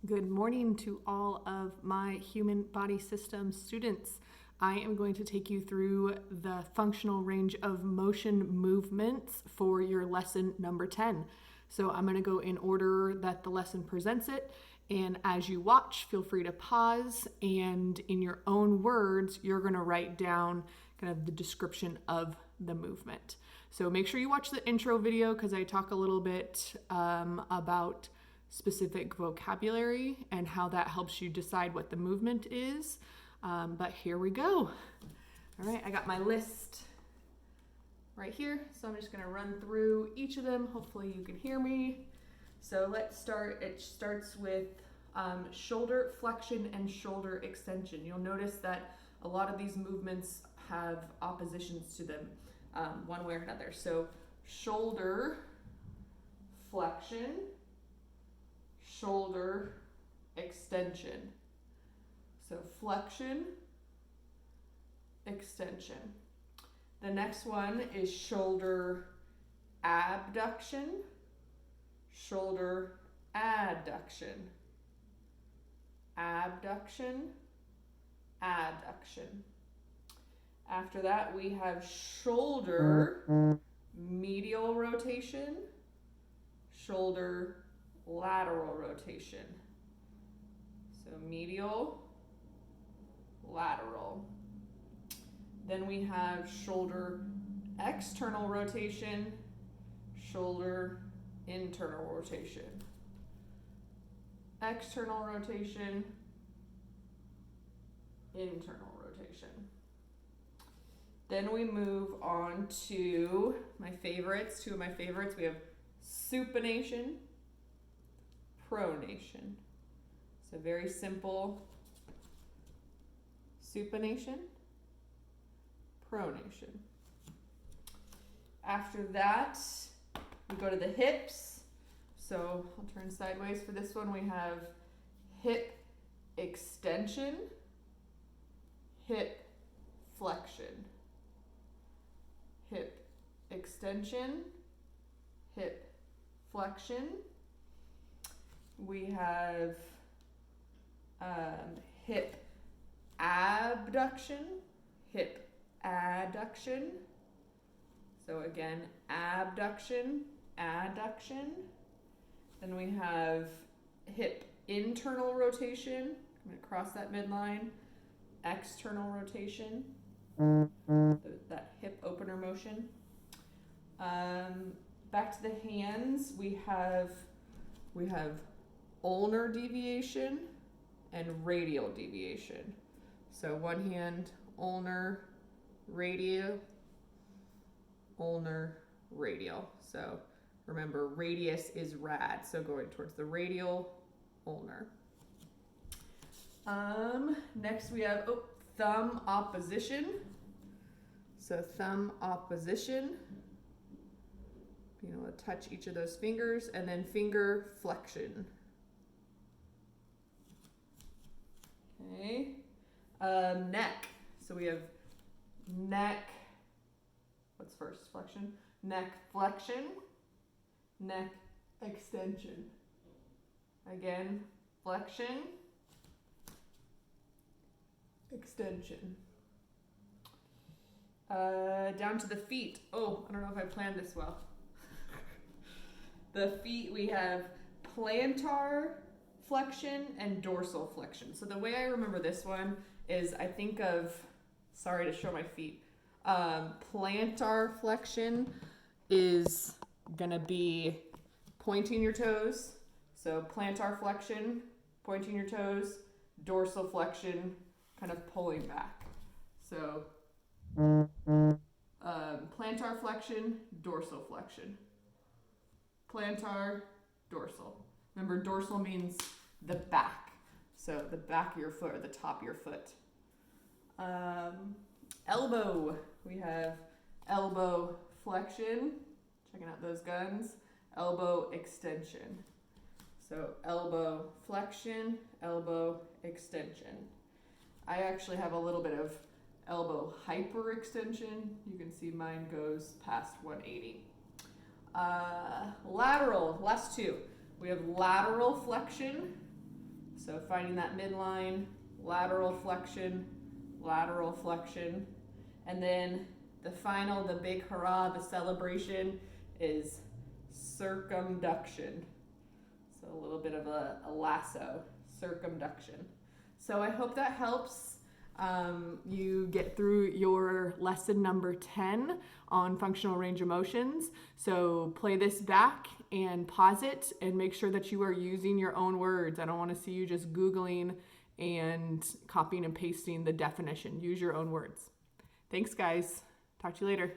Good morning to all of my human body system students. I am going to take you through the functional range of motion movements for your lesson number 10. So I'm going to go in order that the lesson presents it. And as you watch, feel free to pause, and in your own words, you're going to write down kind of the description of the movement. So make sure you watch the intro video because I talk a little bit about specific vocabulary and how that helps you decide what the movement is. But here we go. All right, I got my list right here, so I'm just going to run through each of them. Hopefully you can hear me. So let's start. It starts with shoulder flexion and shoulder extension. You'll notice that a lot of these movements have oppositions to them, one way or another. So shoulder flexion, shoulder extension. So flexion, extension. The next one is shoulder abduction, shoulder adduction, abduction, adduction. After that, we have shoulder medial rotation, shoulder lateral rotation. So medial, lateral. Then we have shoulder external rotation, shoulder internal rotation. External rotation, internal rotation. Then we move on to my favorites, two of my favorites. We have supination, pronation. So very simple. Supination, pronation. After that, we go to the hips. So I'll turn sideways for this one. We have hip extension, hip flexion, hip extension, hip flexion. We have hip abduction, hip adduction. So again, abduction, adduction. Then we have hip internal rotation. I'm going to cross that midline. External rotation. That hip opener motion. Back to the hands, we have ulnar deviation and radial deviation. So one hand, ulnar, radial, ulnar, radial. So remember, radius is rad, so going towards the radial, ulnar. Next we have thumb opposition. So thumb opposition, being able to touch each of those fingers, and then finger flexion. Okay. Neck. So we have neck. What's first? Flexion. Neck flexion. Neck extension. Again, flexion. Extension. Down to the feet. Oh, I don't know if I planned this well. The feet, we have plantar flexion and dorsal flexion. So the way I remember this one is I think of, sorry to show my feet, plantar flexion is gonna be pointing your toes. So plantar flexion, pointing your toes, dorsal flexion, kind of pulling back. So plantar flexion, dorsal flexion. Plantar, dorsal. Remember, dorsal means the back. So the back of your foot or the top of your foot. Elbow. We have elbow flexion. Checking out those guns. Elbow extension. So elbow flexion, elbow extension. I actually have a little bit of elbow hyperextension. You can see mine goes past 180. Lateral, last two. We have lateral flexion, So finding that midline, lateral flexion, and then the final, the big hurrah, the celebration is circumduction. So a little bit of a lasso, circumduction. So I hope that helps you get through your lesson number 10 on functional range of motions. So play this back and pause it and make sure that you are using your own words. I don't want to see you just Googling and copying and pasting the definition. Use your own words. Thanks, guys. Talk to you later.